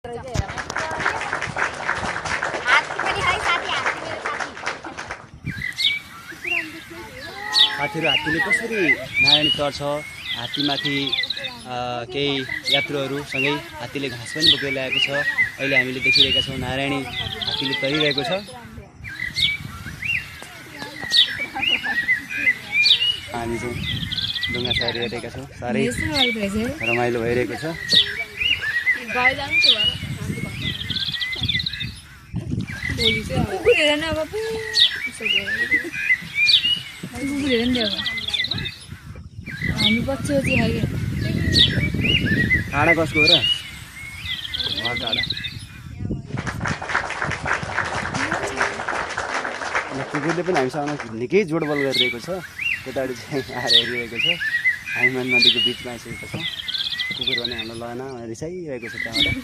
साथीहरु हात्तीले कसरी नारायणी चढ्छ हात्तीमाथि केही यात्रुहरूसँगै हात्तीले घाँस पनि बोकेर ल्याएको छ। अहिले हामीले देखिरहेका छौँ नारायणी हात्तीले तरिरहेको छ। हामी चाहिँ ढुङ्गा सवारी हेरेका छौँ। साह्रै रमाइलो भइरहेको छ। काँडा कसको हो र? काँडा कुकुरले पनि हामीसँग निकै जोडबल गरिरहेको छ। त्यतापट्टि चाहिँ आएर हेरिरहेको छ। हामी नदीको बिचमा आइसकेको छौँ। कुकुर भने हामीलाई लगेन रिसाइरहेको छ त्यहाँबाट।